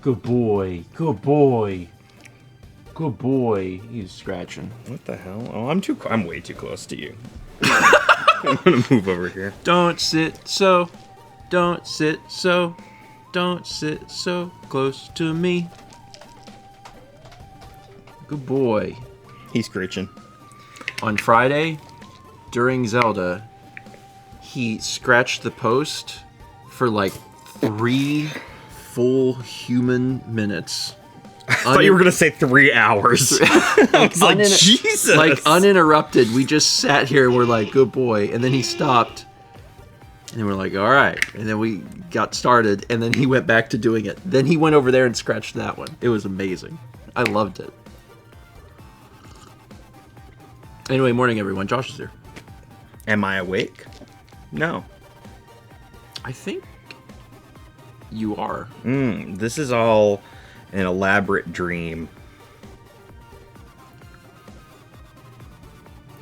Good boy. Good boy. Good boy. He's scratching. What the hell? Oh, I'm way too close to you. I'm gonna move over here. Don't sit so. Don't sit so. Don't sit so close to me. Good boy. He's screeching. On Friday, during Zelda, he scratched the post for like 3 full human minutes. I thought you were gonna say 3 hours. I was like, Jesus! Like uninterrupted. We just sat here. We're like, good boy. And then he stopped. And we're like, all right. And then we got started. And then he went back to doing it. Then he went over there and scratched that one. It was amazing. I loved it. Anyway, morning everyone. Josh is here. Am I awake? No. I think you are. This is all an elaborate dream.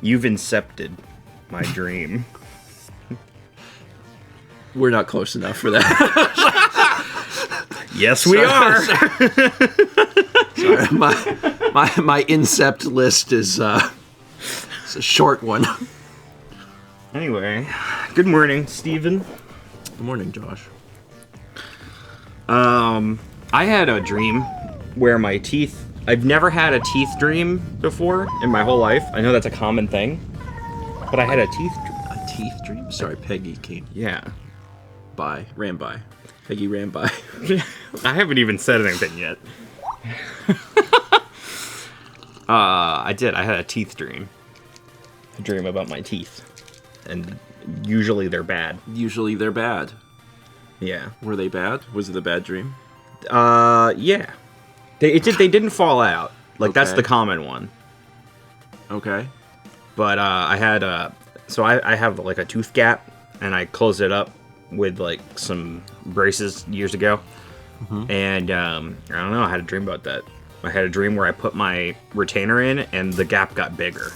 You've incepted my dream. We're not close enough for that. Yes, we are. Sorry, my incept list is it's a short one. Anyway, good morning, Stephen. Good morning, Josh. I had a dream where my teeth... I've never had a teeth dream before in my whole life. I know that's a common thing. But I had a teeth dream. A teeth dream? Sorry, Peggy came Yeah. Ran by. Peggy ran by. I haven't even said anything yet. I did. I had a teeth dream. A dream about my teeth. And usually they're bad. Usually they're bad. Yeah. Were they bad? Was it a bad dream? Yeah. They didn't fall out. Like, Okay. that's the common one. Okay. But I had so I have like a tooth gap, and I closed it up with like some braces years ago. And I don't know, I had a dream about that. I had a dream where I put my retainer in, and the gap got bigger.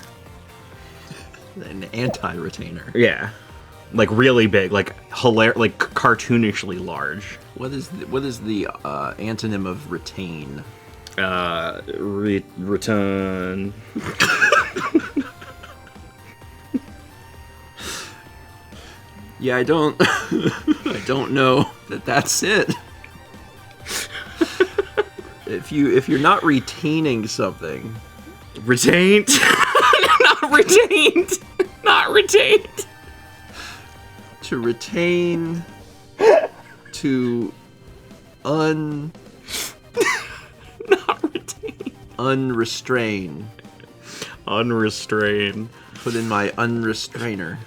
An anti-retainer. Yeah, like really big, like like cartoonishly large. What is the antonym of retain? Return. Yeah, I don't know that's it. If you're not retaining something, Retained. Not retained. Not retained. to retain, to Not retained. unrestrain. Unrestrained. Put in my unrestrainer.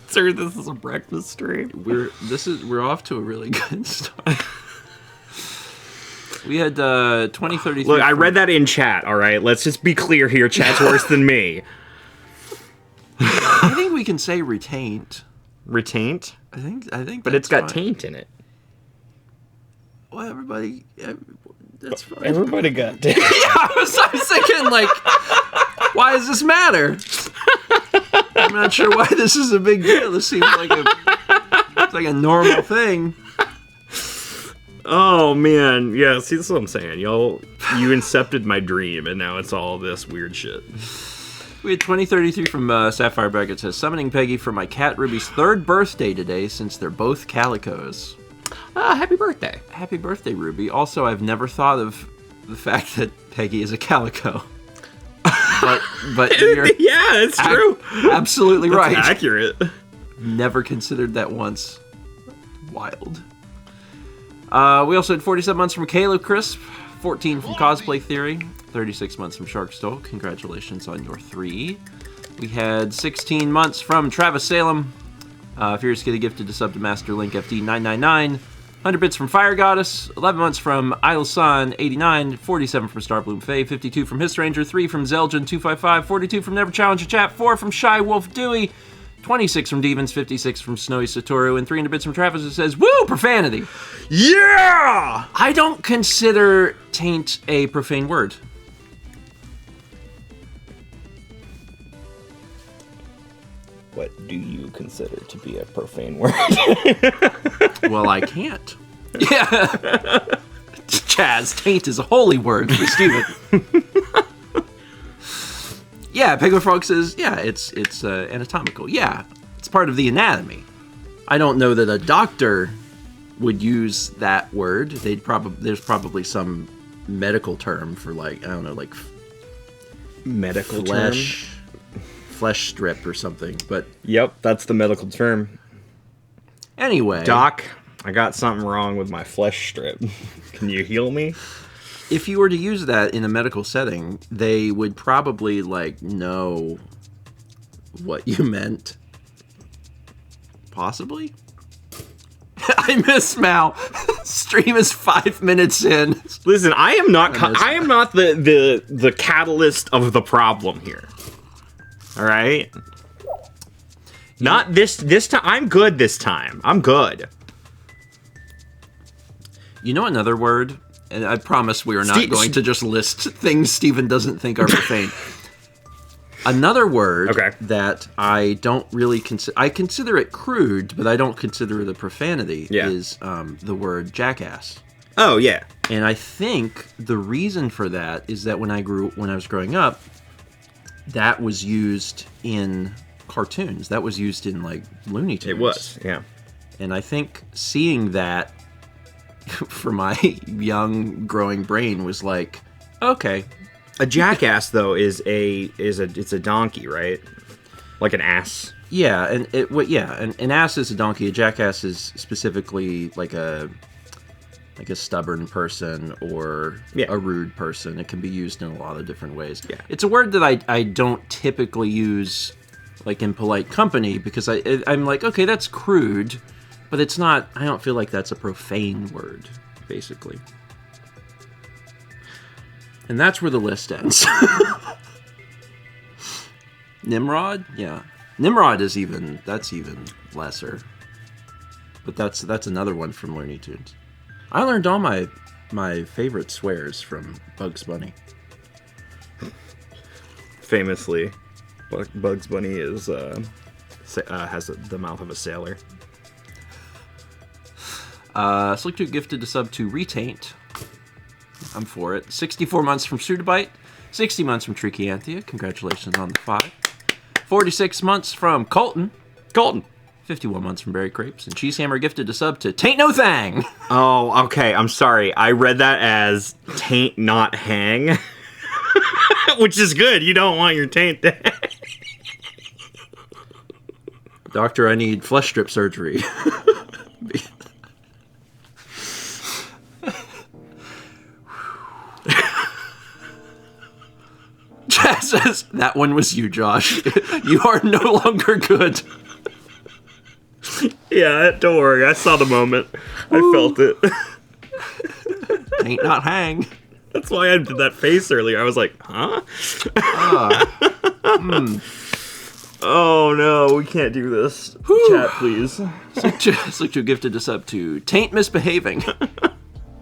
Sir, this is a breakfast stream. We're off to a really good start. We had 2033. Look, I read that in chat, all right? Let's just be clear here. Chat's worse than me. I think we can say retained. Retained? I think. But it's got fine. taint in it. Well, everybody, that's fine. Everybody got taint. I was thinking, like, why does this matter? I'm not sure why this is a big deal. This seems like a normal thing. Oh, man. Yeah, see, that's what I'm saying. You incepted my dream, and now it's all this weird shit. We had 2033 from Sapphire Bracket says, summoning Peggy for my cat Ruby's 3rd birthday today since they're both calicos. Happy birthday. Happy birthday, Ruby. Also, I've never thought of the fact that Peggy is a calico. But you're Yeah, it's true. absolutely right. That's accurate. Never considered that once. Wild. We also had 47 months from Caleb Crisp, 14 from Cosplay Theory, 36 months from Sharkstole. Congratulations on your 3. We had 16 months from Travis Salem. If you're just getting gifted to sub to Master Link FD 999. 100 bits from Fire Goddess, 11 months from Idle Sun, 89, 47 from Starbloom Faye, 52 from Histranger, 3 from Zeljan 255, 42 from Never Challenge a Chat, 4 from Shy Wolf Dewey, 26 from Devons, 56 from Snowy Satoru, and 300 bits from Travis who says, woo, profanity! Yeah! I don't consider taint a profane word. What, do you consider to be a profane word? Well, I can't. Yeah. Chaz, taint is a holy word for Steven. Yeah, Penguin Frog says, yeah, it's anatomical. Yeah, it's part of the anatomy. I don't know that a doctor would use that word. There's probably some medical term for, like, I don't know, like Medical flesh strip or something. But yep, that's the medical term. Anyway, Doc, I got something wrong with my flesh strip. Can you heal me? if you were to use that in a medical setting, they would probably, like, know what you meant. Possibly? I miss Mal. Stream is 5 minutes in. Listen, I am not the catalyst of the problem here. All right? Not this time. I'm good this time. I'm good. You know another word? And I promise we are not going to just list things Steven doesn't think are profane. Another word that I don't really consider... I consider it crude, but I don't consider it a profanity, is the word jackass. Oh, yeah. And I think the reason for that is that when I was growing up, that was used in cartoons. That was used in, like, Looney Tunes. It was, yeah. And I think seeing that for my young growing brain was like, okay. A jackass though is a donkey, right? Like an ass. Yeah, and an ass is a donkey. A jackass is specifically like a stubborn person or a rude person. It can be used in a lot of different ways. Yeah. It's a word that I don't typically use like in polite company because I'm like, okay, that's crude, but it's not. I don't feel like that's a profane word, basically. And that's where the list ends. Nimrod? Yeah. Nimrod is even lesser. But that's another one from Looney Tunes. I learned all my favorite swears from Bugs Bunny. Famously, Bugs Bunny has the mouth of a sailor. Slick Dude gifted a sub to Retaint. I'm for it. 64 months from Sudabite. 60 months from Trichianthia. Congratulations on the 5. 46 months from Colton. 51 months from Berry Crepes. And Cheesehammer gifted a sub to Taint No Thang. Oh, okay. I'm sorry. I read that as taint not hang. Which is good. You don't want your taint to hang. Doctor, I need flesh strip surgery. Chaz says, that one was you, Josh. You are no longer good. Yeah, don't worry. I saw the moment. I felt it. Ain't not hang. That's why I did that face earlier. I was like, huh? Oh, no. We can't do this. Chat, please. Slick to gifted us up to Taint Misbehaving.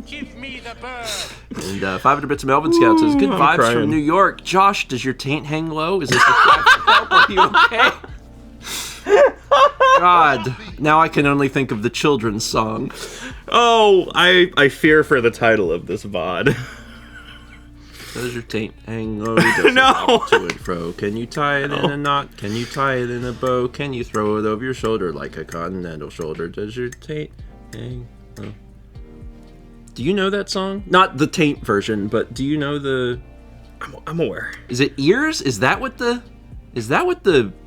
Give me the bird. And 500 bits of Melvin Scout says, good vibes from New York. Josh, does your taint hang low? Is this the help? Are you okay? God, now I can only think of the children's song. Oh, I fear for the title of this VOD. Does your taint hang low? Does it wobble to and fro? Can you tie it in a knot? Can you tie it in a bow? Can you throw it over your shoulder like a continental shoulder? Does your taint hang low? Do you know that song? Not the Taint version, but do you know the... I'm aware. Is it Ears? Is that what the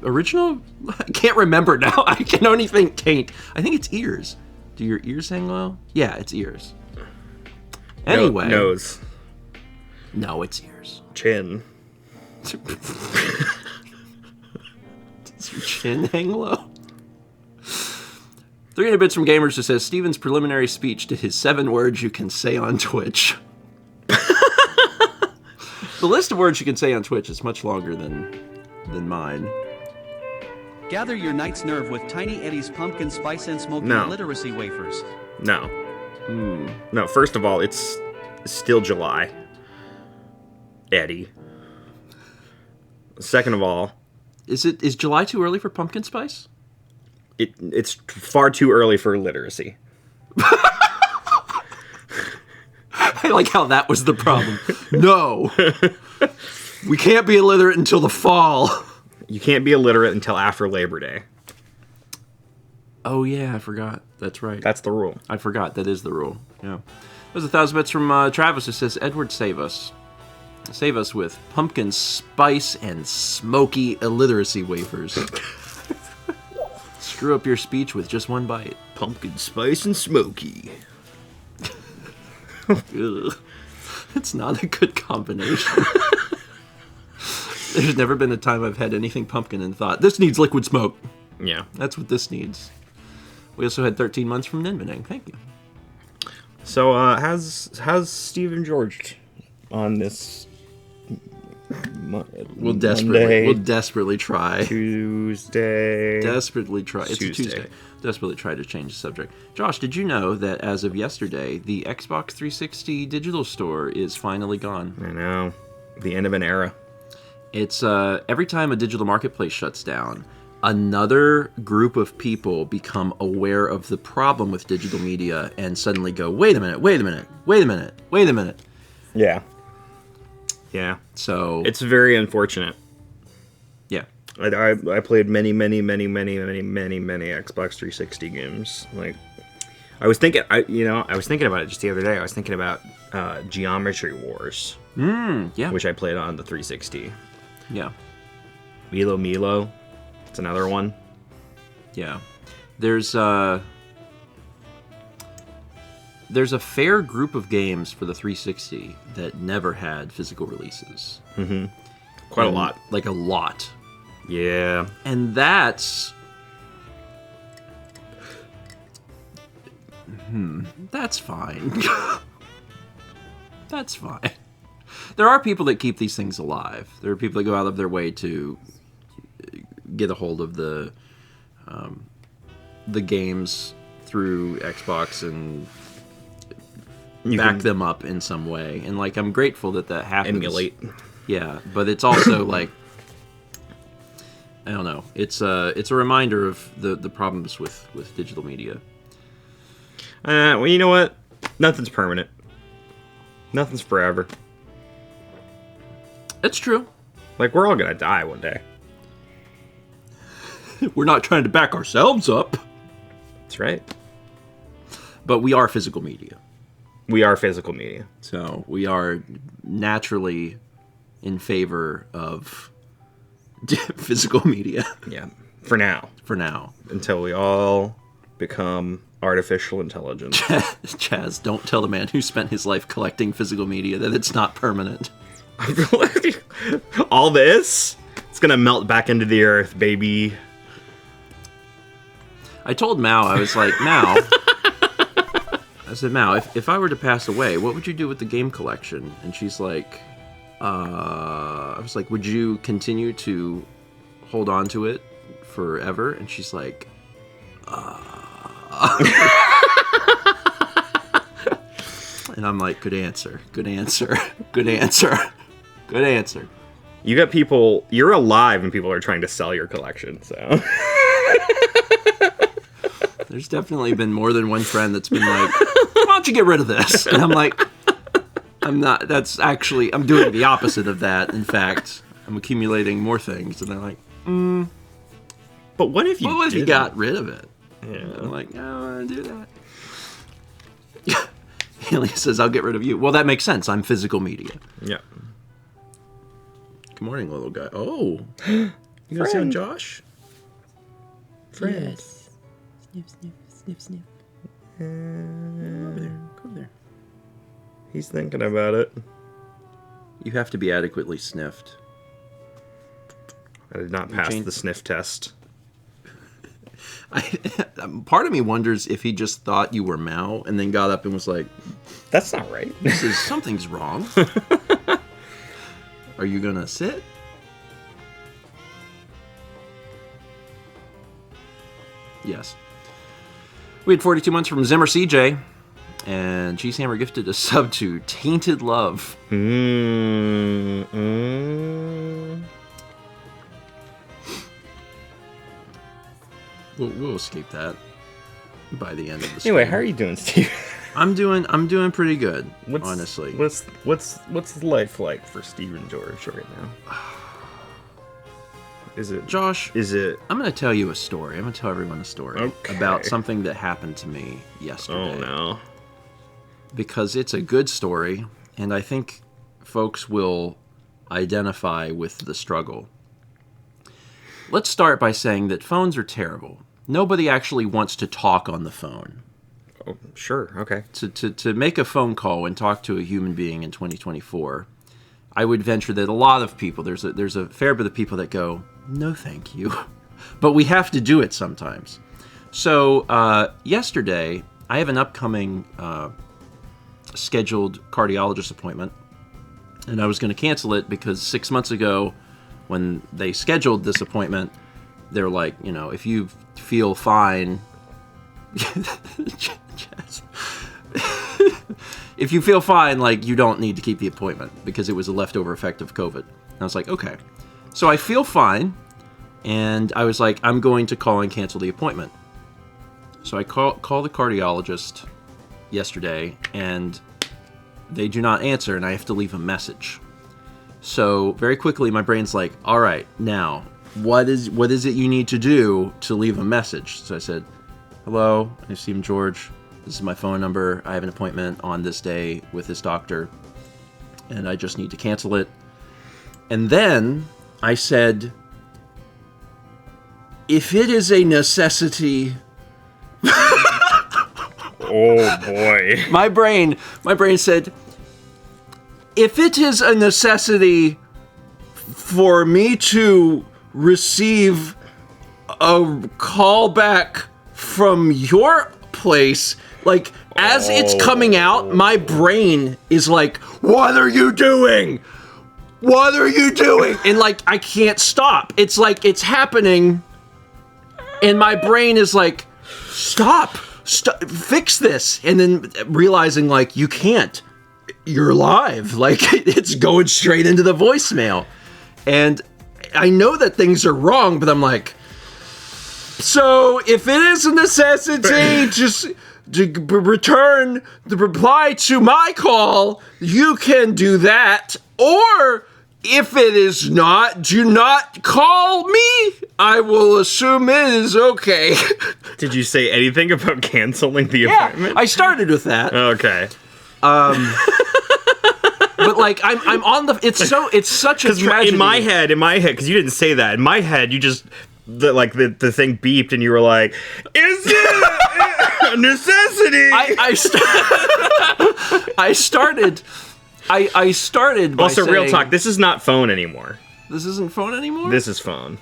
original... I can't remember now. I can only think Taint. I think it's Ears. Do your ears hang low? Yeah, it's Ears. Anyway. Nose. No, it's Ears. Chin. Does your chin hang low? 300 bits from Gamers who says, Steven's preliminary speech to his 7 words you can say on Twitch. The list of words you can say on Twitch is much longer than mine. Gather your night's nerve with Tiny Eddie's pumpkin spice and smoky literacy wafers. No. No, first of all, it's still July. Eddie. Second of all, Is July too early for pumpkin spice? It's far too early for literacy. I like how that was the problem. No. We can't be illiterate until the fall. You can't be illiterate until after Labor Day. Oh, yeah, I forgot. That's right. That's the rule. I forgot. That is the rule. Yeah. There's 1,000 bits from Travis who says, Edward, save us. Save us with pumpkin spice and smoky illiteracy wafers. Screw up your speech with just one bite. Pumpkin spice and smoky. Ugh. It's not a good combination. There's never been a time I've had anything pumpkin and thought, this needs liquid smoke. Yeah. That's what this needs. We also had 13 months from Ninmaning. Thank you. So, how's Stephen George on this We'll Monday, desperately try. Tuesday. Desperately try. It's Tuesday. a Tuesday. Desperately try to change the subject. Josh, did you know that as of yesterday, the Xbox 360 digital store is finally gone? I know. The end of an era. It's every time a digital marketplace shuts down, another group of people become aware of the problem with digital media and suddenly go, wait a minute. Yeah. Yeah. So it's very unfortunate. Yeah. I played many Xbox 360 games. Like, I was thinking about it just the other day. I was thinking about Geometry Wars. Yeah. Which I played on the 360. Yeah. Milo. It's another one. Yeah. There's a fair group of games for the 360 that never had physical releases. Mm-hmm. Quite a lot. Like a lot. Yeah. And that's... That's fine. That's fine. There are people that keep these things alive. There are people that go out of their way to get a hold of the games through Xbox and back them up in some way. And like, I'm grateful that happens. Emulate. Yeah, but it's also like, I don't know. It's a reminder of the problems with digital media. Well, you know what? Nothing's permanent. Nothing's forever. It's true. Like, we're all gonna die one day. We're not trying to back ourselves up. That's right. But we are physical media. We are physical media. So we are naturally in favor of physical media. Yeah. For now. For now. Until we all become artificial intelligence. Chaz, don't tell the man who spent his life collecting physical media that it's not permanent. All this? It's gonna melt back into the earth, baby. I told Mao, I was like, Mao, I said, Mao, if I were to pass away, what would you do with the game collection? And she's like, I was like, would you continue to hold on to it forever? And she's like, And I'm like, good answer. You got people, you're alive and people are trying to sell your collection, so. There's definitely been more than one friend that's been like, why don't you get rid of this? And I'm like, I'm not, that's actually, I'm doing the opposite of that. In fact, I'm accumulating more things. And they're like, But what if you got rid of it? Yeah. And I'm like, no, I don't want to do that. Haley says, I'll get rid of you. Well, that makes sense. I'm physical media. Yeah. Good morning, little guy. Oh. You gonna see on Josh? Friend. Yes. Sniff. Go over there. He's thinking about it. You have to be adequately sniffed. I did not pass the sniff test. Part of me wonders if he just thought you were Mao and then got up and was like, that's not right. Something's wrong. Are you gonna sit? Yes. We had 42 months from Zimmer CJ, and Cheesehammer gifted a sub to Tainted Love. We'll escape that by the end of the Anyway, stream. how are you doing, Steve? I'm doing pretty good, honestly. What's life like for Steven George right now? Is it Josh? Is it? I'm going to tell you a story. I'm going to tell everyone a story about something that happened to me yesterday. Oh no! Because it's a good story, and I think folks will identify with the struggle. Let's start by saying that phones are terrible. Nobody actually wants to talk on the phone. Oh, sure. Okay. To make a phone call and talk to a human being in 2024, I would venture that a lot of people, there's a fair bit of people that go, no thank you. But we have to do it sometimes. So yesterday, I have an upcoming scheduled cardiologist appointment, and I was going to cancel it because 6 months ago, when they scheduled this appointment, they're like, if you feel fine, if you feel fine, like, you don't need to keep the appointment because it was a leftover effect of COVID. And I was like, okay. So I feel fine, and I was like, I'm going to call and cancel the appointment. So I call the cardiologist yesterday, and they do not answer, and I have to leave a message. So very quickly, my brain's like, all right, now, what is it you need to do to leave a message? So I said, hello, I'm Stephen George. This is my phone number. I have an appointment on this day with this doctor, and I just need to cancel it. And then I said, if it is a necessity... Oh boy. My brain said, if it is a necessity for me to receive a call back from your place, like, as it's coming out, my brain is like, what are you doing? What are you doing? And, like, I can't stop. It's like it's happening, and my brain is like, stop, fix this. And then realizing, like, you can't. You're live. Like, it's going straight into the voicemail. And I know that things are wrong, but I'm like, so if it is a necessity just to return the reply to my call, you can do that. Or if it is not, do not call me. I will assume it is okay. Did you say anything about canceling the appointment? I started with that. Okay. But, like, I'm on the. It's such a tragedy. In my head, because you didn't say that. In my head, you just the thing beeped, and you were like, "Is it a necessity?" I started by also, saying, real talk. This is not phone anymore. This isn't phone anymore? This is phone.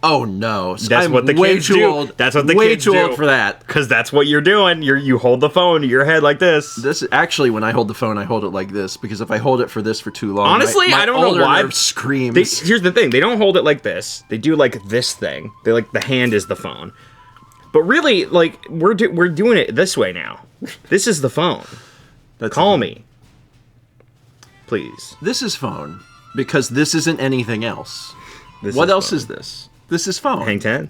Oh no! That's I'm what the way kids too do. old. That's what the way kids too do. old for that. Because that's what you're doing. You hold the phone to your head like this. This actually, when I hold the phone, I hold it like this because if I hold it for this for too long, honestly, my I don't know why. nerve screams. Here's the thing: they don't hold it like this. They do like this thing. They like the hand is the phone. But really, like we're doing it this way now. This is the phone. Call me, please. This is phone because this isn't anything else. What else is this? This is phone. Hang 10?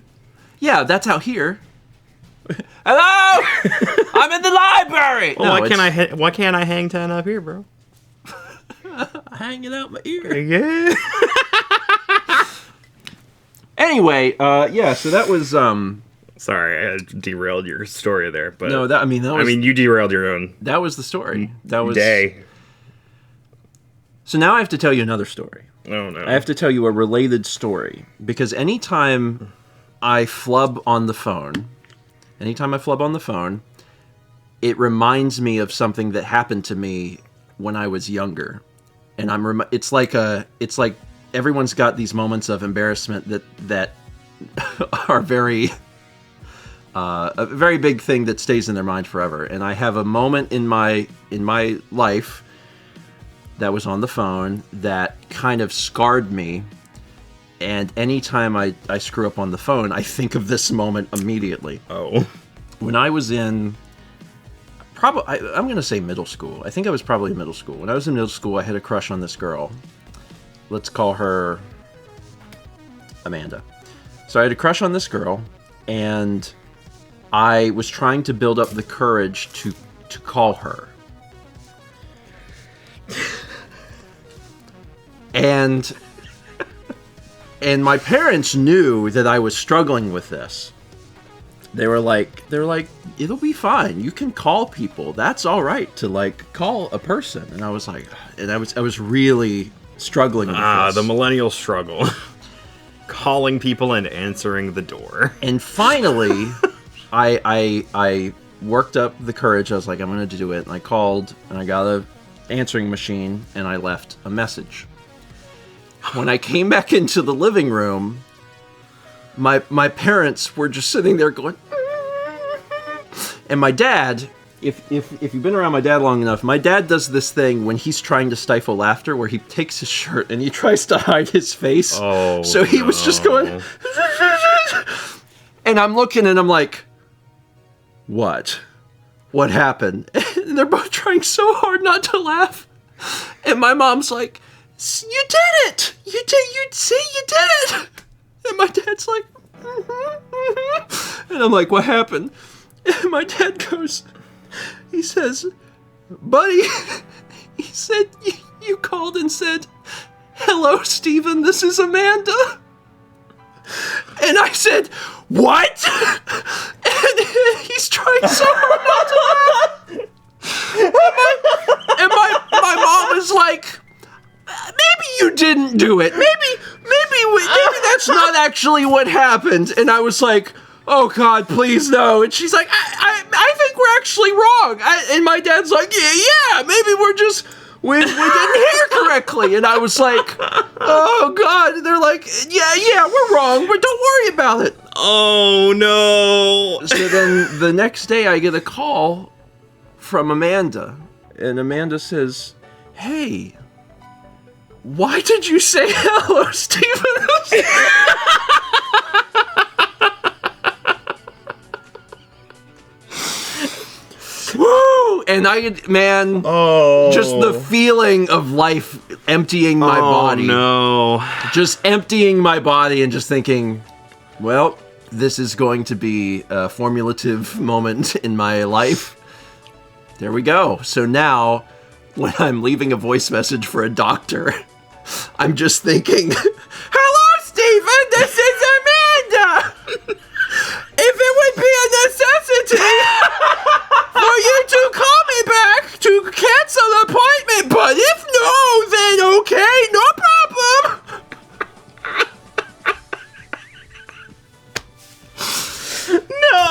Yeah, that's out here. Hello! I'm in the library! Well, why can't I hang 10 up here, bro? Hanging out my ear. Yeah. Anyway, so that was... Sorry, I derailed your story there, but... No, that was... you derailed your own... That was the story. That was... Day. So now I have to tell you another story. Oh, no. I have to tell you a related story, because anytime I flub on the phone, it reminds me of something that happened to me when I was younger, and it's like everyone's got these moments of embarrassment that are very a very big thing that stays in their mind forever. And I have a moment in my life that was on the phone that kind of scarred me. And anytime I screw up on the phone, I think of this moment immediately. Oh. When I was in, I'm going to say middle school. I think I was probably in middle school. When I was in middle school, I had a crush on this girl. Let's call her Amanda. So I had a crush on this girl, and I was trying to build up the courage to call her. And my parents knew that I was struggling with this. They were like, it'll be fine. You can call people. That's all right to like call a person. And I was like, I was really struggling with this. The millennial struggle. Calling people and answering the door. And finally, I worked up the courage. I was like, I'm going to do it. And I called, and I got a answering machine, and I left a message. When I came back into the living room, my parents were just sitting there going, and my dad, if you've been around my dad long enough, my dad does this thing when he's trying to stifle laughter where he takes his shirt and he tries to hide his face. Oh, so he was just going, and I'm looking and I'm like, what happened? And they're both trying so hard not to laugh. And my mom's like, you did it! You did it! And my dad's like, and I'm like, what happened? And my dad goes, he says, buddy, he said, you called and said, hello, Stephen, this is Amanda. And I said, what? And he's trying so hard not to laugh. And my mom is like, maybe you didn't do it. Maybe that's not actually what happened. And I was like, oh God, please no. And she's like, I think we're actually wrong. And my dad's like, yeah, maybe we didn't hear correctly. And I was like, oh God. And they're like, yeah, we're wrong, but don't worry about it. Oh no. So then the next day I get a call from Amanda, and Amanda says, hey, why did you say hello, Stephen? Woo! And just the feeling of life emptying my body. Oh no. Just emptying my body and just thinking, well, this is going to be a formulative moment in my life. There we go. So now, when I'm leaving a voice message for a doctor, I'm just thinking, hello, Stephen, this is Amanda! If it would be a necessity for you to call me back to cancel the appointment, but if no, then okay, no problem. No!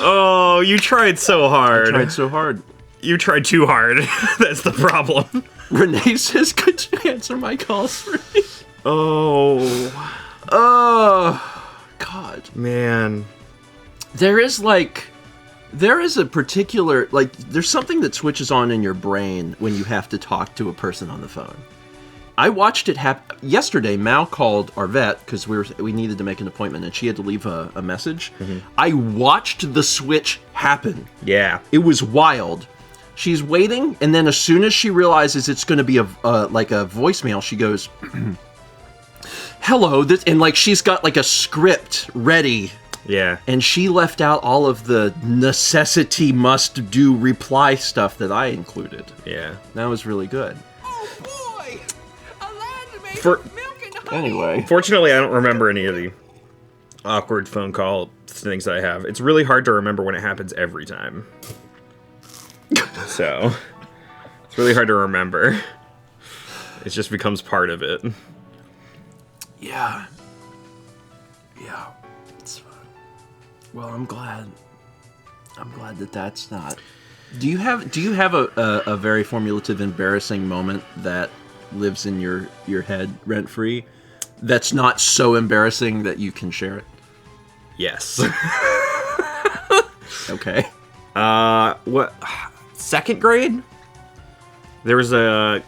Oh, you tried so hard. I tried so hard. You tried too hard. That's the problem. Renee says, could you answer my calls for me? Oh, God. man. There is a particular, there's something that switches on in your brain when you have to talk to a person on the phone. I watched it happen. Yesterday, Mal called our vet because we needed to make an appointment, and she had to leave a message. Mm-hmm. I watched the switch happen. Yeah. It was wild. She's waiting, and then as soon as she realizes it's going to be a voicemail, she goes, hello, and she's got a script ready. Yeah. And she left out all of the necessity must-do reply stuff that I included. Yeah. That was really good. Oh boy! A land made For- of milk and honey. Anyway. Fortunately, I don't remember any of the awkward phone call things that I have. It's really hard to remember when it happens every time. So, it's really hard to remember. It just becomes part of it. Yeah. It's fun. Well, I'm glad that that's not. Do you have a very formulative, embarrassing moment that lives in your head rent free? That's not so embarrassing that you can share it. Yes. Okay. What? Second grade? There was a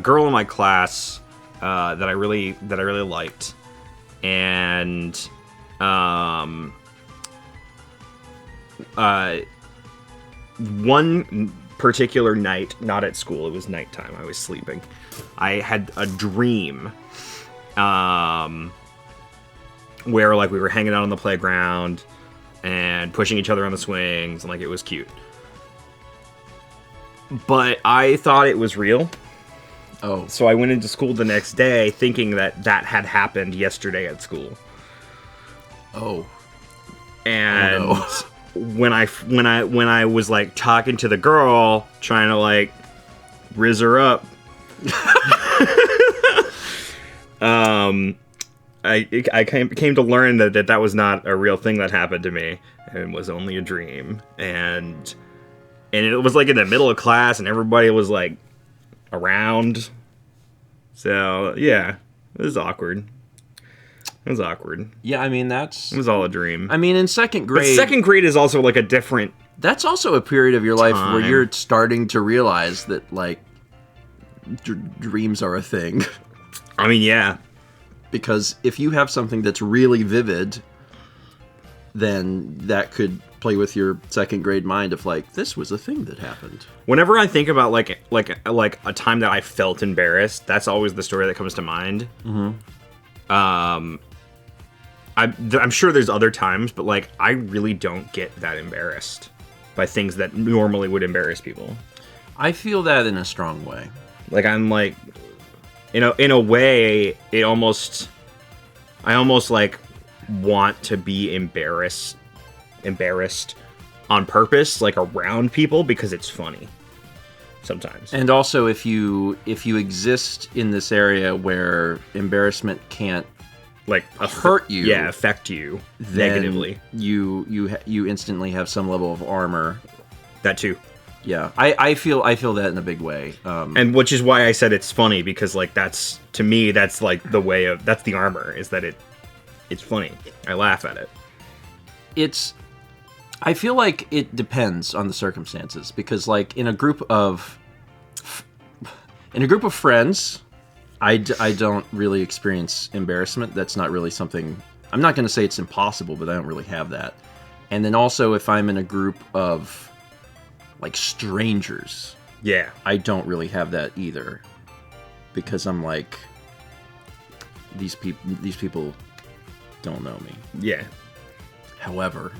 girl in my class that I really liked, and one particular night, not at school, it was nighttime, I was sleeping, I had a dream where like we were hanging out on the playground and pushing each other on the swings, and like it was cute. But I thought it was real. Oh. So I went into school the next day thinking that that had happened yesterday at school. Oh. And Oh, no. when I was like talking to the girl, trying to like rizz her up, I came to learn that was not a real thing that happened to me, and was only a dream. And it was like in the middle of class, and everybody was like around. So yeah, it was awkward. It was awkward. Yeah, I mean, It was all a dream. I mean, in second But grade... second grade is also like a different... That's also a period of your life where time. you're starting to realize that, like, dreams are a thing. I mean, yeah. Because if you have something that's really vivid, then that could play with your second grade mind of, like, this was a thing that happened. Whenever I think about like a time that I felt embarrassed, that's always the story that comes to mind. Mm-hmm. I'm sure there's other times, but like I really don't get that embarrassed by things that normally would embarrass people. I feel that in a strong way. Like I'm like, in a way, I almost like want to be embarrassed on purpose, like around people, because it's funny sometimes. And also, if you exist in this area where embarrassment can't like hurt you, affect you then negatively, you instantly have some level of armor. that too. Yeah, I feel that in a big way. And which is why I said it's funny, because like that's, to me, that's like the way of, that's the armor, is that it's funny. I laugh at it. I feel like it depends on the circumstances, because like in a group of friends, I don't really experience embarrassment. That's not really something, I'm not going to say it's impossible, but I don't really have that. And then also if I'm in a group of like strangers, Yeah. I don't really have that either, because I'm like, these people don't know me. Yeah. However,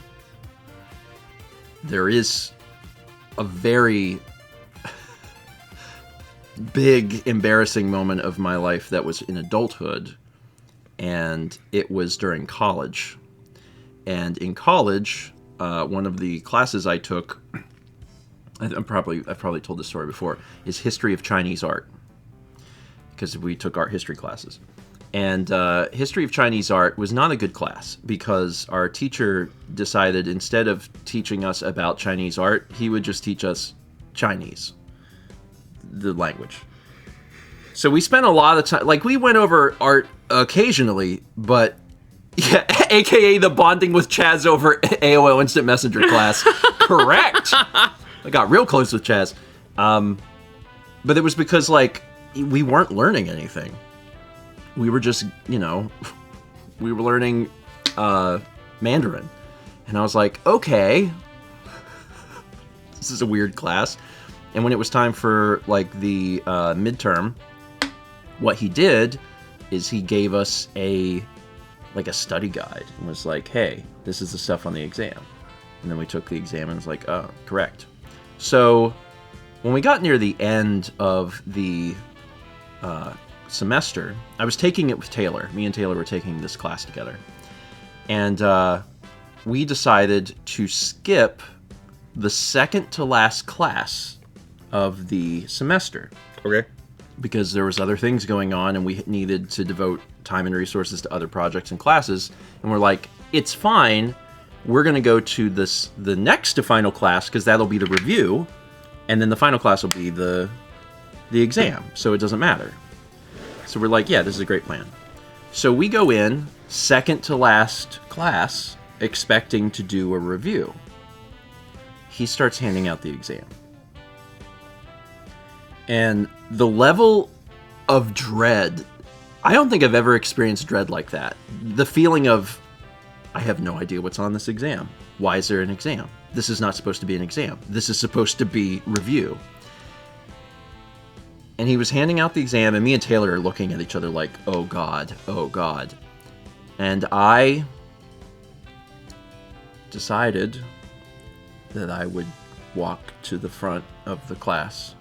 there is a very big embarrassing moment of my life that was in adulthood, and it was during college. And in college, one of the classes I took, I've probably told this story before, is history of Chinese art, because we took art history classes. And history of Chinese art was not a good class, because our teacher decided instead of teaching us about Chinese art, he would just teach us Chinese, the language. So we spent a lot of time, like we went over art occasionally, but yeah, aka the bonding with Chaz over AOL Instant Messenger class. Correct. I got real close with Chaz. But it was because like we weren't learning anything. We were just, we were learning Mandarin. And I was like, okay, this is a weird class. And when it was time for like the midterm, what he did is he gave us a study guide and was like, hey, this is the stuff on the exam. And then we took the exam and was like, oh, correct. So when we got near the end of the semester, I was taking it with Taylor. Me and Taylor were taking this class together. And we decided to skip the second to last class of the semester. Okay. Because there was other things going on and we needed to devote time and resources to other projects and classes. And we're like, it's fine. We're going to go to the next to final class, because that'll be the review. And then the final class will be the exam. So it doesn't matter. So we're like, yeah, this is a great plan. So we go in, second to last class, expecting to do a review. He starts handing out the exam. And the level of dread, I don't think I've ever experienced dread like that. The feeling of, I have no idea what's on this exam. Why is there an exam? This is not supposed to be an exam. This is supposed to be review. And he was handing out the exam, and me and Taylor are looking at each other like, oh God, oh God. And I decided that I would walk to the front of the class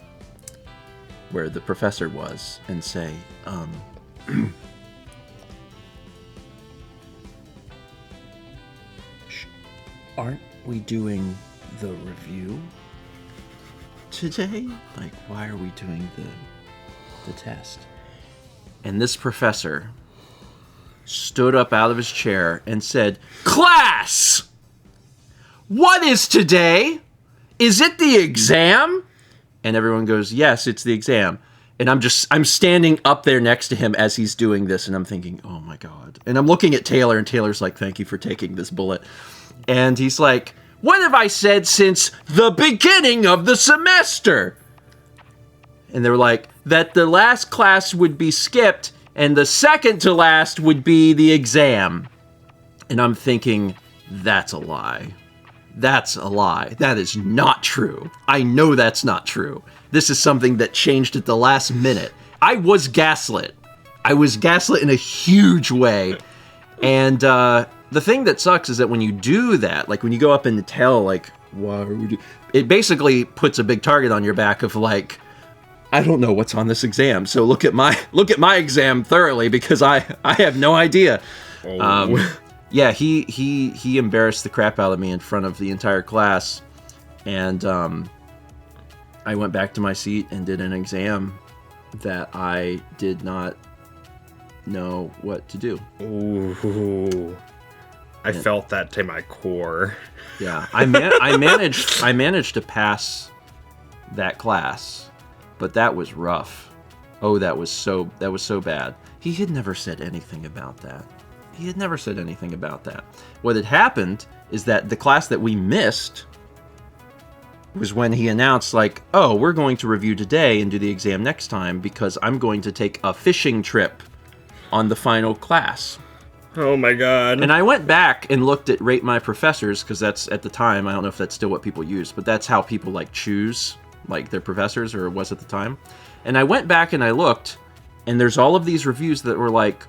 where the professor was and say, aren't we doing the review today? Like, why are we doing the test? And this professor stood up out of his chair and said, "Class! What is today? Is it the exam?" And everyone goes, "Yes, it's the exam." And I'm standing up there next to him as he's doing this, and I'm thinking, oh my God. And I'm looking at Taylor, and Taylor's like, "Thank you for taking this bullet." And he's like, "What have I said since the beginning of the semester?" And they were like, that the last class would be skipped, and the second to last would be the exam. And I'm thinking, that's a lie. That's a lie. That is not true. I know that's not true. This is something that changed at the last minute. I was gaslit. I was gaslit in a huge way. And the thing that sucks is that when you do that, like when you go up and tell, like, why are we doing, it basically puts a big target on your back of like, I don't know what's on this exam, so look at my exam thoroughly because I have no idea. Yeah, he embarrassed the crap out of me in front of the entire class, and I went back to my seat and did an exam that I did not know what to do. Ooh, I felt that to my core. Yeah, I managed to pass that class. But that was rough. Oh, that was so bad. He had never said anything about that. What had happened is that the class that we missed was when he announced, like, "Oh, we're going to review today and do the exam next time because I'm going to take a fishing trip on the final class." Oh my God. And I went back and looked at Rate My Professors, because that's, at the time, I don't know if that's still what people use, but that's how people, like, choose like their professors, or it was at the time. And I went back and I looked, and there's all of these reviews that were like,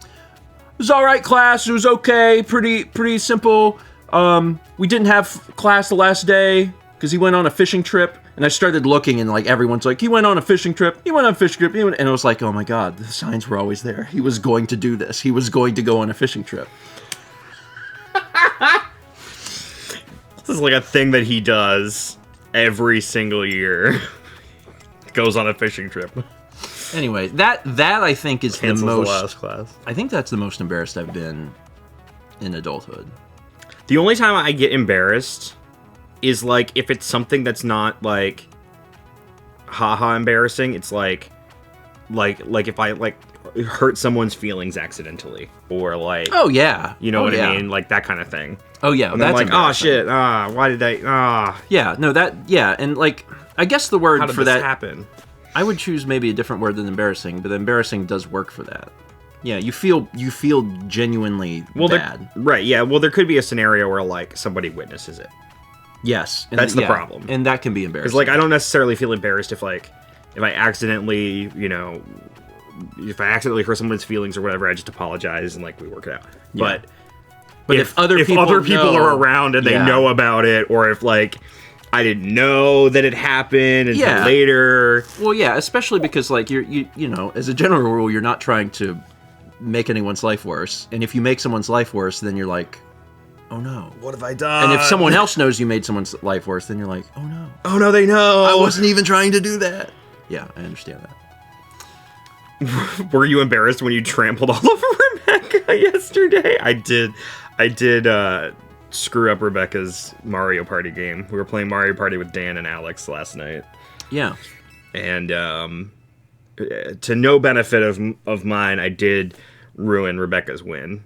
"It was all right, class. It was okay. Pretty simple. We didn't have class the last day because he went on a fishing trip." And I started looking, and like everyone's like, "He went on a fishing trip. He went on a fishing trip." And I was like, oh my God, the signs were always there. He was going to do this. He was going to go on a fishing trip. This is like a thing that he does every single year. Goes on a fishing trip. Anyway, that I think is Cancels the most. the last class. I think that's the most embarrassed I've been in adulthood. The only time I get embarrassed is like if it's something that's not like haha embarrassing. It's like if I like hurt someone's feelings accidentally, or like, Oh yeah, you know what yeah. I mean, like that kind of thing. Oh yeah, And that's I'm like, oh embarrassing. shit, why did I Yeah, no, and like, I guess the word how did for this that, happen? I would choose maybe a different word than embarrassing, but embarrassing does work for that. Yeah, you feel genuinely bad. Right, yeah. Well, there could be a scenario where like somebody witnesses it. Yes, and That's the problem. and that can be embarrassing. Because like I don't necessarily feel embarrassed if I accidentally, if I accidentally hurt someone's feelings or whatever, I just apologize and like we work it out. Yeah. But if other people know, are around and they know about it, or if like I didn't know that it happened until later. Well, yeah, especially because like you know, as a general rule, you're not trying to make anyone's life worse, and if you make someone's life worse, then you're like, oh no, What have I done? and if someone else knows you made someone's life worse, then you're like, oh no, Oh no, they know. I wasn't even trying to do that. Yeah, I understand that. Were you embarrassed when you trampled all over Rebecca yesterday? I did screw up Rebecca's Mario Party game. We were playing Mario Party with Dan and Alex last night. Yeah. And to no benefit of mine, I did ruin Rebecca's win.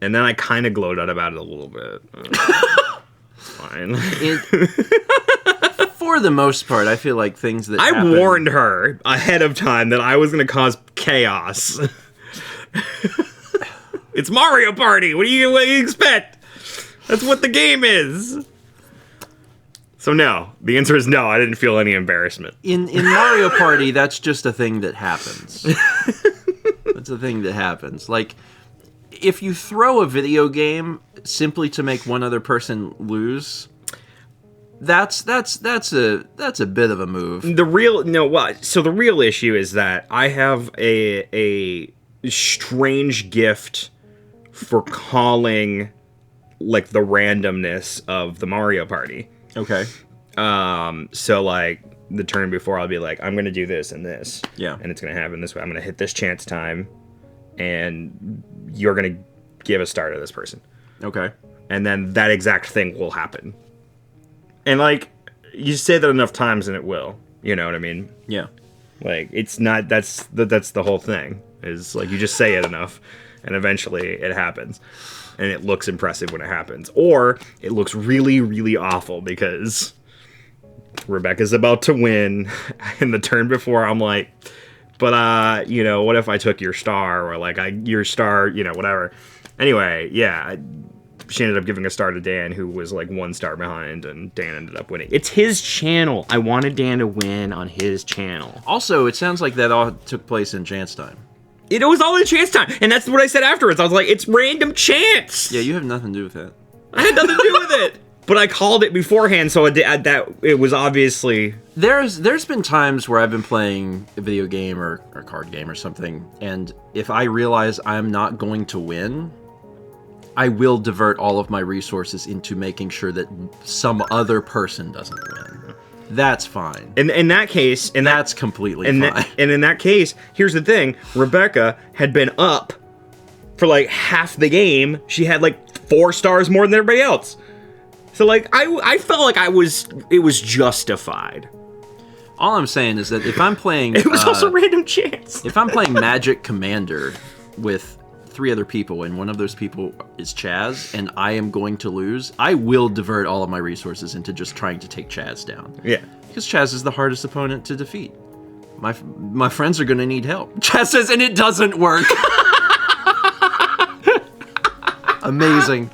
And then I kind of gloated about it a little bit. It's fine. For the most part, I feel like things that I happen, warned her ahead of time that I was going to cause chaos. It's Mario Party. What do you expect? That's what the game is. So no, the answer is no. I didn't feel any embarrassment. In Mario Party, that's just a thing that happens. It's a thing that happens. Like, if you throw a video game simply to make one other person lose, that's a bit of a move. The real issue is that I have a strange gift for calling like the randomness of the Mario Party. Okay. So like the turn before, I'll be like, I'm gonna do this and this. Yeah. And it's gonna happen this way. I'm gonna hit this chance time, and you're gonna give a star to this person. Okay. And then that exact thing will happen. And like, you say that enough times and it will. You know what I mean? Yeah. Like, it's not, that's the whole thing. Is like, you just say it enough, and eventually it happens. And it looks impressive when it happens. Or it looks really, really awful because Rebecca's about to win. And the turn before, I'm like, but, you know, what if I took your star? Or like, your star, you know, whatever. Anyway, yeah, she ended up giving a star to Dan, who was like 1 star behind, and Dan ended up winning. It's his channel. I wanted Dan to win on his channel. Also, it sounds like that all took place in chance time. It was all in chance time, and that's what I said afterwards. I was like, it's random chance. Yeah, you have nothing to do with that. I had nothing to do with it. But I called it beforehand, so it was obviously... There's been times where I've been playing a video game or a card game or something, and if I realize I'm not going to win, I will divert all of my resources into making sure that some other person doesn't win. That's fine. In that case... That's completely fine. And in that case, here's the thing. Rebecca had been up for like half the game. She had like 4 stars more than everybody else. So like, I felt like it was justified. All I'm saying is that if I'm playing... It was also random chance. If I'm playing Magic Commander with 3 other people, and one of those people is Chaz, and I am going to lose, I will divert all of my resources into just trying to take Chaz down. Yeah. Because Chaz is the hardest opponent to defeat. My friends are going to need help. Chaz says, and it doesn't work. Amazing.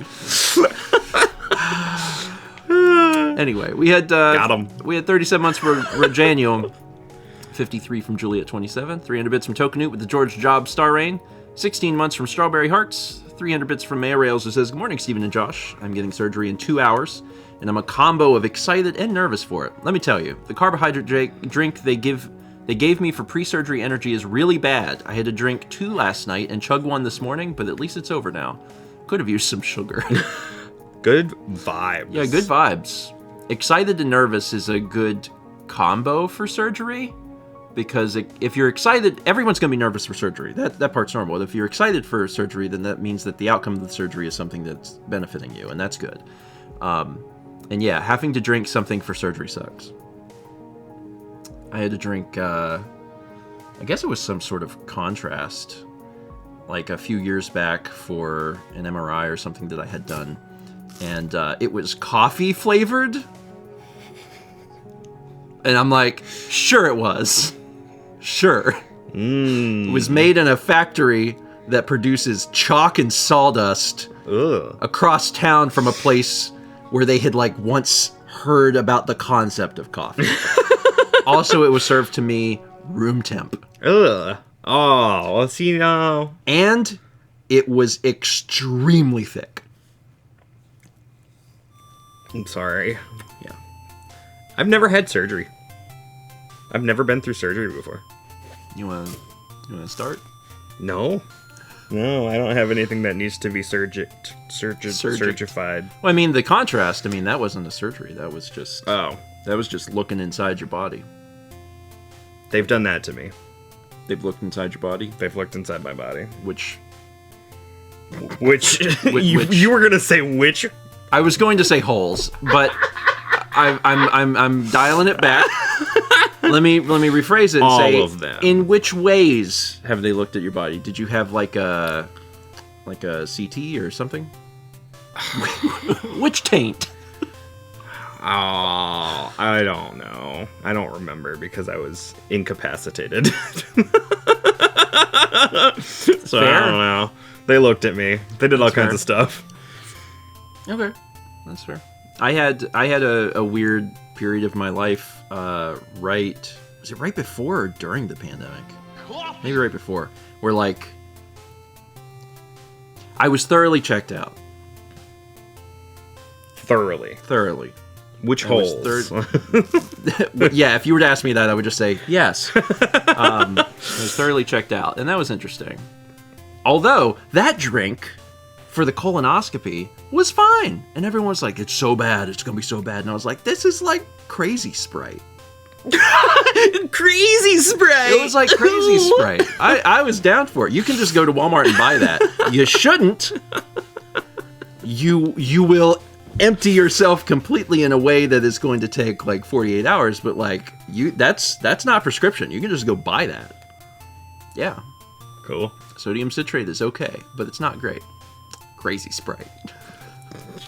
Anyway, we had Got him. We had 37 months for Rajanium, 53 from Juliet 27, 300 bits from Tokanut with the George Job Star Rain, 16 months from Strawberry Hearts, 300 bits from Maya Rails, who says, "Good morning, Stephen and Josh. I'm getting surgery in 2 hours, and I'm a combo of excited and nervous for it. Let me tell you, the carbohydrate drink they gave me for pre-surgery energy is really bad. I had to drink 2 last night and chug 1 this morning, but at least it's over now. Could have used some sugar." Good vibes. Yeah, good vibes. Excited and nervous is a good combo for surgery, because if you're excited, everyone's going to be nervous for surgery. That part's normal. If you're excited for surgery, then that means that the outcome of the surgery is something that's benefiting you, and that's good. And yeah, having to drink something for surgery sucks. I had to drink, I guess it was some sort of contrast, like a few years back for an MRI or something that I had done. And it was coffee flavored. And I'm like, sure it was. Sure. It was made in a factory that produces chalk and sawdust across town from a place where they had like once heard about the concept of coffee. Also, it was served to me room temp. Ugh. Oh, well, see, no. And it was extremely thick. I'm sorry. Yeah. I've never had surgery. I've never been through surgery before. You wanna start? No. No, I don't have anything that needs to be surgified. Well, I mean, the contrast, I mean, that wasn't a surgery. That was just... Oh. That was just looking inside your body. They've done that to me. They've looked inside your body? They've looked inside my body. Which... You were gonna say which? I was going to say holes, but I'm dialing it back. Let me rephrase it and All say, of them. In which ways have they looked at your body? Did you have like a CT or something? Which taint? Oh, I don't know. I don't remember because I was incapacitated. So Fair. I don't know. They looked at me. They did all kinds fair. of stuff. Okay, that's fair. I had a weird period of my life. Was it right before or during the pandemic? Maybe right before. Where like I was thoroughly checked out. Thoroughly. Which holes? Yeah, if you were to ask me that, I would just say yes. I was thoroughly checked out, and that was interesting. Although, that drink for the colonoscopy was fine. And everyone was like, it's so bad, it's going to be so bad. And I was like, this is like crazy Sprite. Crazy Sprite! It was like crazy Sprite. I was down for it. You can just go to Walmart and buy that. You shouldn't. You will empty yourself completely in a way that is going to take like 48 hours, but like that's not prescription. You can just go buy that. Yeah. Cool. Sodium citrate is okay, but it's not great. Crazy Sprite.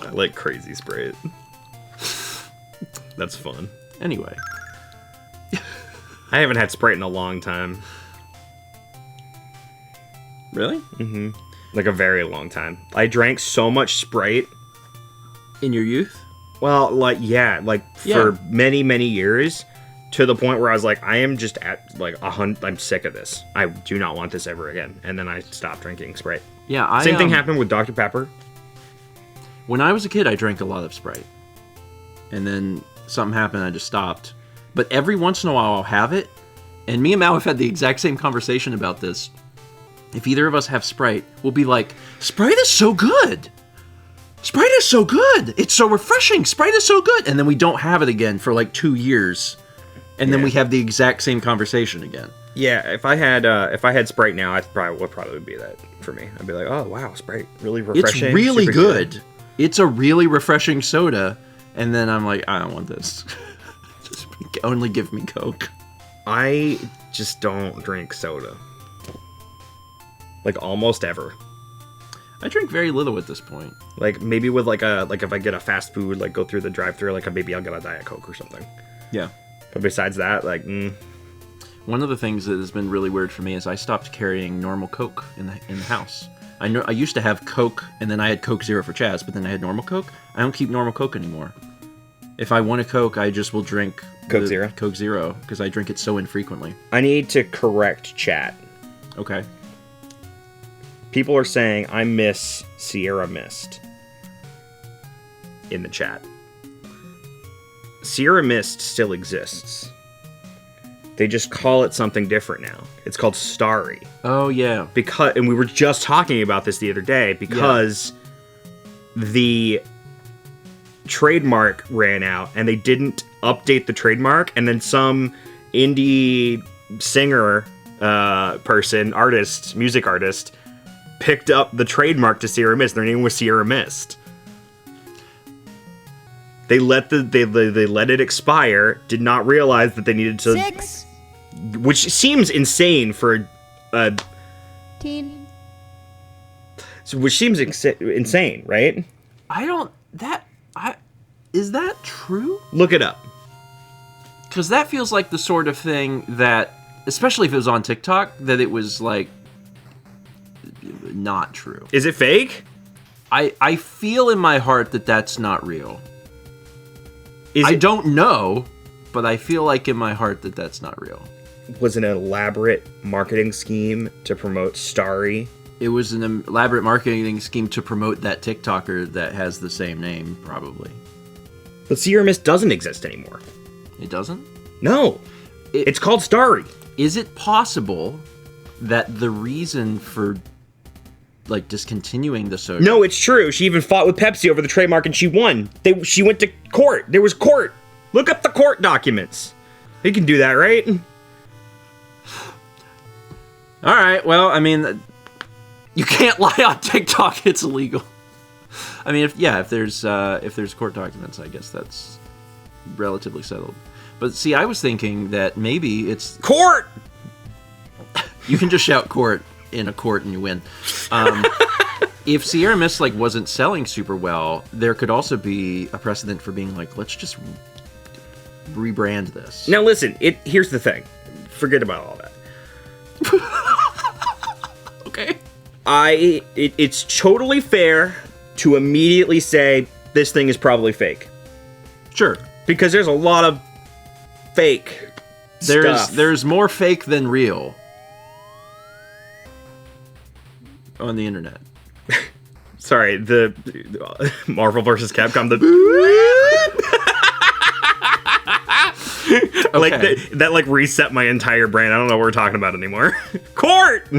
I like Crazy Sprite. That's fun. Anyway. I haven't had Sprite in a long time. Really? Mm-hmm. Like a very long time. I drank so much Sprite. In your youth? Well, for many, many years, to the point where I was like, I am just at, like, I'm sick of this. I do not want this ever again. And then I stopped drinking Sprite. Yeah, Same thing happened with Dr. Pepper. When I was a kid, I drank a lot of Sprite. And then something happened, I just stopped. But every once in a while, I'll have it. And me and Mal have had the exact same conversation about this. If either of us have Sprite, we'll be like, Sprite is so good! Sprite is so good! It's so refreshing! Sprite is so good! And then we don't have it again for like 2 years. And then we have the exact same conversation again. Yeah, if I had Sprite now, would probably be that for me. I'd be like, oh wow, Sprite, really refreshing. It's really good. It's a really refreshing soda. And then I'm like, I don't want this. Just only give me Coke. I just don't drink soda. Like almost ever. I drink very little at this point. Like maybe with like if I get a fast food, like go through the drive-thru, like maybe I'll get a Diet Coke or something. Yeah. But besides that, like, One of the things that has been really weird for me is I stopped carrying normal Coke in the house. I know I used to have Coke, and then I had Coke Zero for Chaz, but then I had normal Coke. I don't keep normal Coke anymore. If I want a Coke, I just will drink Coke Zero? Coke Zero, because I drink it so infrequently. I need to correct chat. Okay. People are saying I miss Sierra Mist in the chat. Sierra Mist still exists. They just call it something different now. It's called Starry. Oh, yeah. And we were just talking about this the other day because the trademark ran out and they didn't update the trademark, and then some indie singer music artist picked up the trademark to Sierra Mist. Their name was Sierra Mist. They let it expire, did not realize that they needed to... 6. Which seems insane for a... Teen. Which seems insane, right? Is that true? Look it up. Because that feels like the sort of thing that, especially if it was on TikTok, that it was like not true. Is it fake? I feel in my heart that that's not real. I don't know, but I feel like in my heart that that's not real. Was an elaborate marketing scheme to promote Starry. It was an elaborate marketing scheme to promote that TikToker that has the same name, probably. But Sierra Mist doesn't exist anymore. It doesn't? No. It's called Starry. Is it possible that the reason for like discontinuing the soda? No, it's true. She even fought with Pepsi over the trademark and she won. She went to court. There was court. Look up the court documents. You can do that, right? All right. Well, I mean, you can't lie on TikTok. It's illegal. I mean, if there's court documents, I guess that's relatively settled. But see, I was thinking that maybe it's court. You can just shout court in a court and you win. If Sierra Mist like wasn't selling super well, there could also be a precedent for being like, let's just rebrand this. Now listen, here's the thing. Forget about all that. Okay. It's totally fair to immediately say this thing is probably fake. Sure. Because there's a lot of fake stuff. There's more fake than real on the internet. Sorry, the Marvel vs. Capcom. Like that like reset my entire brain. I don't know what we're talking about anymore. Court.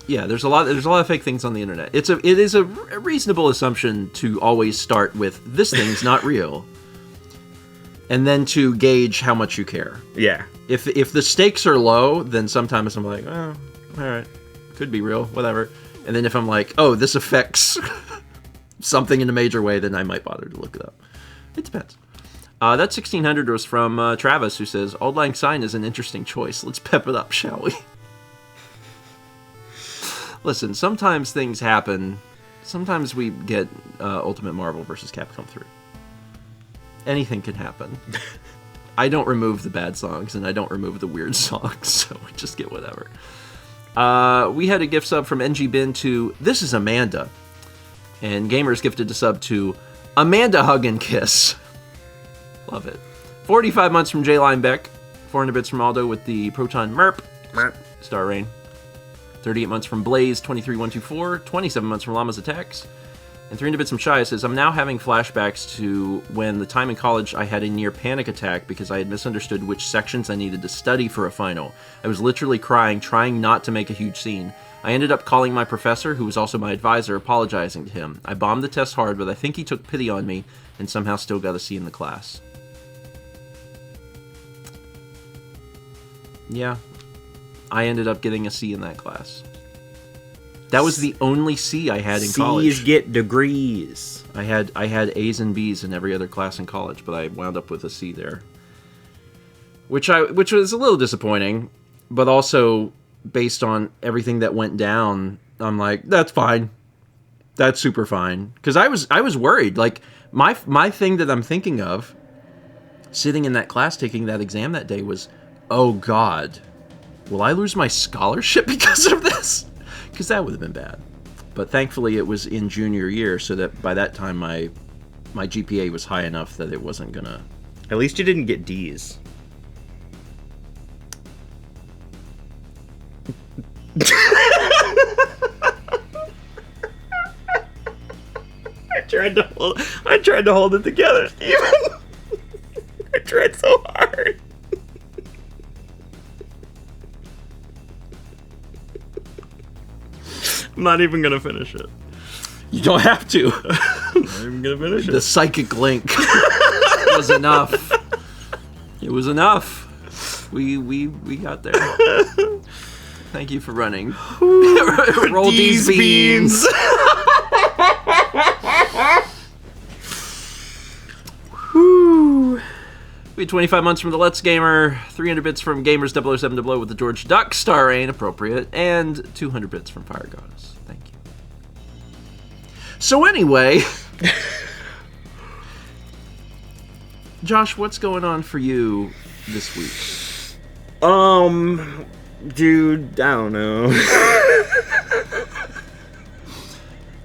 Yeah, there's a lot of fake things on the internet. It is a reasonable assumption to always start with this thing's not real, and then to gauge how much you care. Yeah. If the stakes are low, then sometimes I'm like, oh, all right, could be real, whatever. And then if I'm like, oh, this affects something in a major way, then I might bother to look it up. It depends. That 1600 was from Travis, who says, Auld Lang Syne is an interesting choice. Let's pep it up, shall we? Listen, sometimes things happen. Sometimes we get Ultimate Marvel vs. Capcom 3. Anything can happen. I don't remove the bad songs, and I don't remove the weird songs, so we just get whatever. We had a gift sub from NG Bin to This is Amanda. And Gamers gifted a sub to Amanda Hug and Kiss. Love it. 45 months from J. Line Beck. 400 bits from Aldo with the Proton Merp. Star Rain. 38 months from Blaze 23124. 27 months from Llama's Attacks. And 300 bits from Shia says, I'm now having flashbacks to when the time in college I had a near panic attack because I had misunderstood which sections I needed to study for a final. I was literally crying, trying not to make a huge scene. I ended up calling my professor, who was also my advisor, apologizing to him. I bombed the test hard, but I think he took pity on me and somehow still got a C in the class. Yeah, I ended up getting a C in that class. That was the only C I had in college. C's get degrees. I had A's and B's in every other class in college, but I wound up with a C there, which was a little disappointing, but also based on everything that went down, I'm like, that's fine, that's super fine, because I was worried. Like my thing that I'm thinking of, sitting in that class taking that exam that day was, oh God, will I lose my scholarship because of this? Because that would have been bad. But thankfully it was in junior year, so that by that time my GPA was high enough that it wasn't gonna... At least you didn't get D's. I tried to hold it together, Steven. I tried so hard. I'm not even gonna finish it. You don't have to. I'm not even gonna finish it. The psychic link was enough. It was enough. We got there. Thank you for running. Roll these beans. We had 25 months from the Let's Gamer, 300 bits from Gamers 00700 with the George Duck, Star Rain, appropriate, and 200 bits from Fire Goddess. Thank you. So anyway, Josh, what's going on for you this week? Dude, I don't know.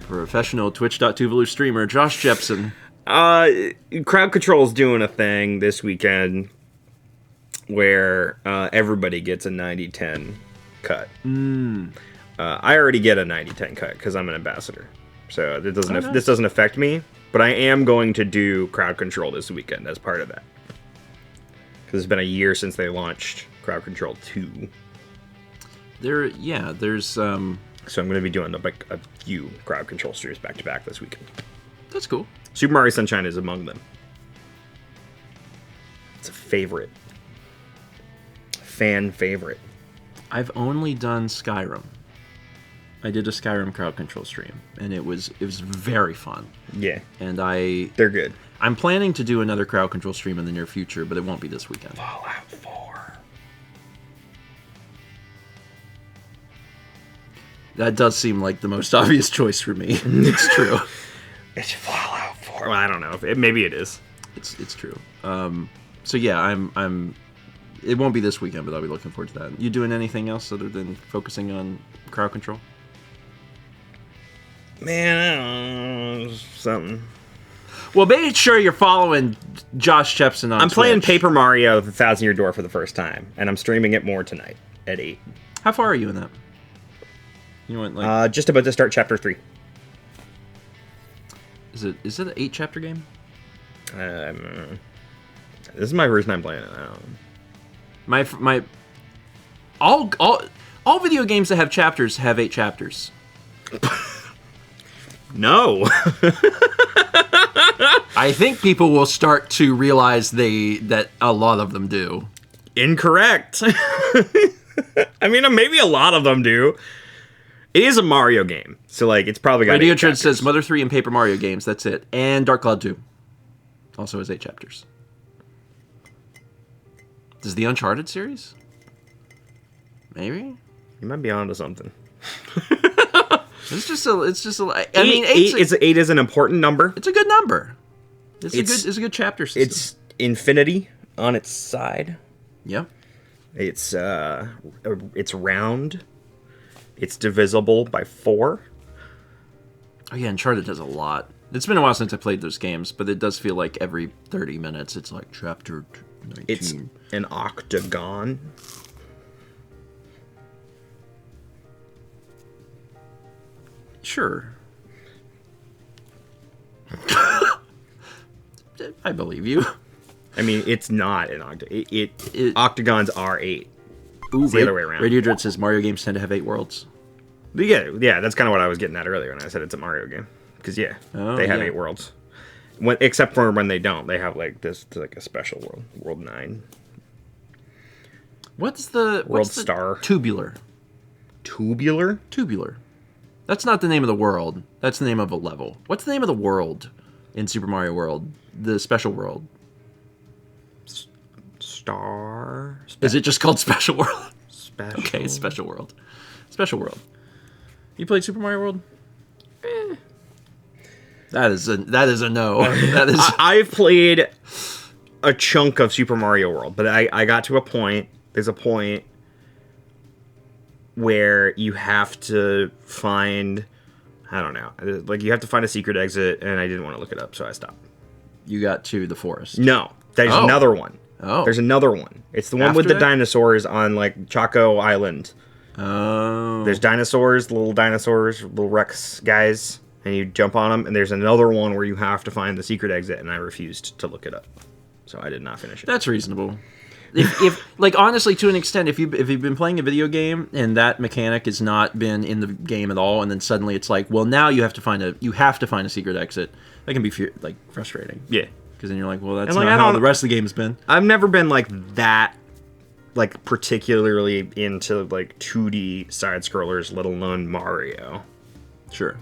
Professional Twitch.Tuvalu streamer Josh Jepson. Crowd Control's doing a thing this weekend where everybody gets a 90-10 cut. I already get a 90-10 cut because I'm an ambassador, so this doesn't affect me. But I am going to do Crowd Control this weekend as part of that because it's been a year since they launched Crowd Control 2. There's So I'm going to be doing like a few Crowd Control streams back to back this weekend. That's cool. Super Mario Sunshine is among them. It's a favorite. Fan favorite. I've only done Skyrim. I did a Skyrim crowd control stream, and it was very fun. Yeah. And they're good. I'm planning to do another crowd control stream in the near future, but it won't be this weekend. Fallout 4. That does seem like the most obvious choice for me. It's true. It's Fallout 4. Well, I don't know. Maybe it is. It's true. So yeah, I'm. It won't be this weekend, but I'll be looking forward to that. You doing anything else other than focusing on crowd control? Man, I don't know. Something. Well, make sure you're following Josh Jepson on I'm playing Twitch. Paper Mario: The Thousand Year Door for the first time, and I'm streaming it more tonight at 8. How far are you in that? You went like just about to start Chapter 3. Is it an 8-chapter game? This is my first time playing it. I don't know. All video games that have chapters have 8 chapters. No. I think people will start to realize that a lot of them do. Incorrect. I mean, maybe a lot of them do. It is a Mario game, so like it's probably got. Radio 8 Trend chapters. says Mother 3 and Paper Mario games. That's it, and Dark Cloud 2 also has 8 chapters. Does the Uncharted series? Maybe. You might be onto something. It's just a. I mean, 8 is an important number. It's a good number. It's a good chapter system. It's infinity on its side. Yeah. It's round. It's divisible by 4. Oh yeah, Uncharted does a lot. It's been a while since I played those games, but it does feel like every 30 minutes it's like chapter 19. It's an octagon. Sure. I believe you. I mean, it's not an octagon. Octagons are 8. Ooh, It's the other way around. Radio Dread says Mario games tend to have 8 worlds. But yeah, that's kind of what I was getting at earlier when I said it's a Mario game. Because they have 8 worlds. Except for when they don't, they have like like a special world, World 9. What's the Star. Tubular? Tubular? Tubular. That's not the name of the world. That's the name of a level. What's the name of the world in Super Mario World? The special world. Star. Is it just called Special World? Special. Okay, it's Special World. Special World. You played Super Mario World? That is a no. That is. I've played a chunk of Super Mario World, but I got to a point. There's a point where you have to find, I don't know, like you have to find a secret exit, and I didn't want to look it up, so I stopped. You got to the forest. No, there's another one. Oh. There's another one. It's the one After with the that? dinosaurs on like Choco Island. Oh. There's dinosaurs, little Rex guys, and you jump on them, and there's another one where you have to find the secret exit, and I refused to look it up. So I did not finish it. That's reasonable. If like honestly, to an extent, if you've been playing a video game and that mechanic has not been in the game at all, and then suddenly it's like, well, now you have to find a secret exit. That can be like frustrating. Yeah, because then you're like, well, that's And, like, not I how don't- the rest of the game's been. I've never been like that, like particularly into like 2D side scrollers, let alone Mario. Sure.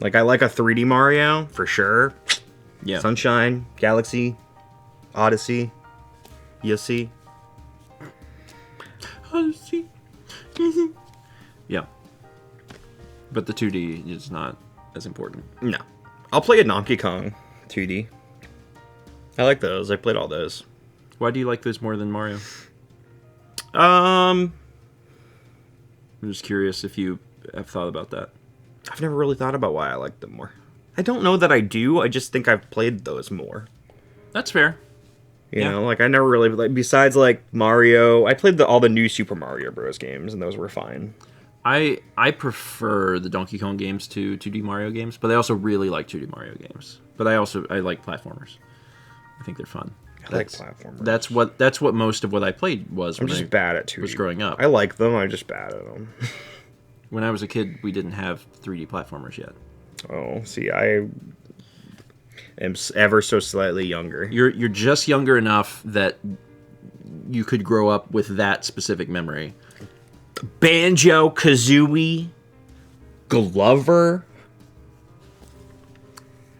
Like I like a 3D Mario for sure. Yeah. Sunshine, Galaxy, Odyssey, Yoshi. Yeah. But the 2D is not as important. No, I'll play a Donkey Kong 2D. I like those. I played all those. Why do you like those more than Mario? Um, I'm just curious if you have thought about that. I've never really thought about why I like them more. I don't know that I do. I just think I've played those more. That's fair. You Yeah. know, like I never really like besides like Mario. I played all the new Super Mario Bros. Games, and those were fine. I prefer the Donkey Kong games to 2D Mario games, but I also really like 2D Mario games. But I like platformers. I think they're fun. I like platformers. That's what most of what I played was. I'm when just I bad at 2D. was growing up. I like them. I'm just bad at them. When I was a kid, we didn't have 3D platformers yet. Oh, see, I am ever so slightly younger. You're just younger enough that you could grow up with that specific memory. Banjo Kazooie, Glover,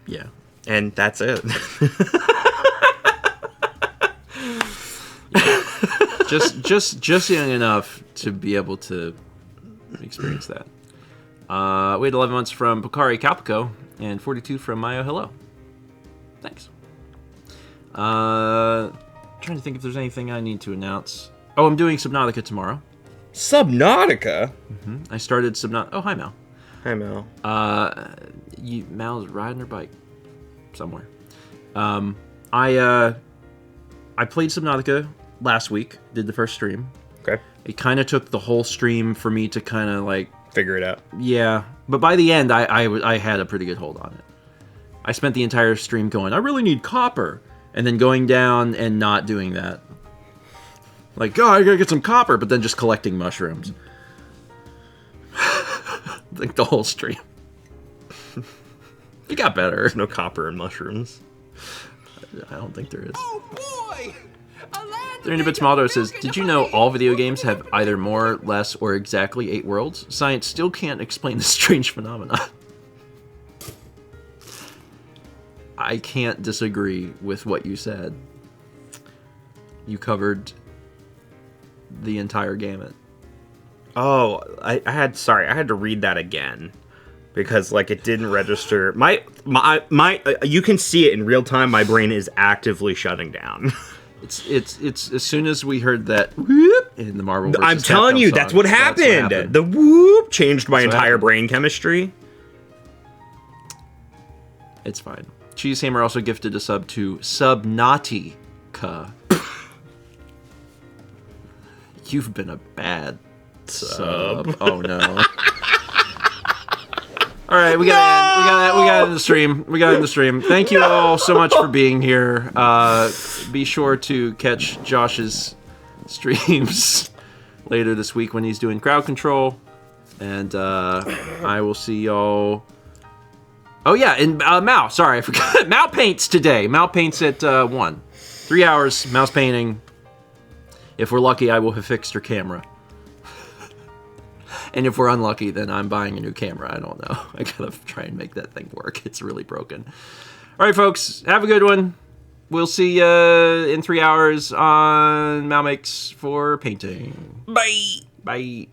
Yeah. and that's it. just young enough to be able to experience that. We had 11 months from Pokari Calpico and 42 from Mayo Hello. Thanks. Trying to think if there's anything I need to announce. Oh, I'm doing Subnautica tomorrow. Subnautica. I started Subnautica. Oh, hi Mal. Hi, Mel. Mal's riding her bike somewhere. I played Subnautica last week. Did the first stream. Okay. It kind of took the whole stream for me to kind of like Figure it out. yeah. But by the end, I had a pretty good hold on it. I spent the entire stream going, I really need copper. And then going down and not doing that. Like, oh, I gotta get some copper, but then just collecting mushrooms. Like the whole stream. It got better. There's no copper in mushrooms. I don't think there is. Oh boy! A land 300 Maldo says, did you know all video games have either more, less, or exactly 8 worlds? Science still can't explain this strange phenomenon. I can't disagree with what you said. You covered the entire gamut. Oh, I had to read that again because like it didn't register. My you can see it in real time. My brain is actively shutting down. It's as soon as we heard that whoop in the Marvel vs. I'm telling Capcom you, song, that's what happened. The whoop changed my entire brain chemistry. It's fine. Cheesehammer also gifted a sub to Subnautica. You've been a bad sub. Oh no. All right, we got it in the stream. We got it in the stream. Thank you all so much for being here. Be sure to catch Josh's streams later this week when he's doing crowd control, and I will see y'all. Oh yeah, and Mao. Sorry, I forgot. Mao paints today. Mao paints at 1. 3 hours. Mao's painting. If we're lucky, I will have fixed her camera. And if we're unlucky, then I'm buying a new camera. I don't know. I gotta try and make that thing work. It's really broken. All right, folks. Have a good one. We'll see you in 3 hours on Mao Makes for painting. Bye. Bye.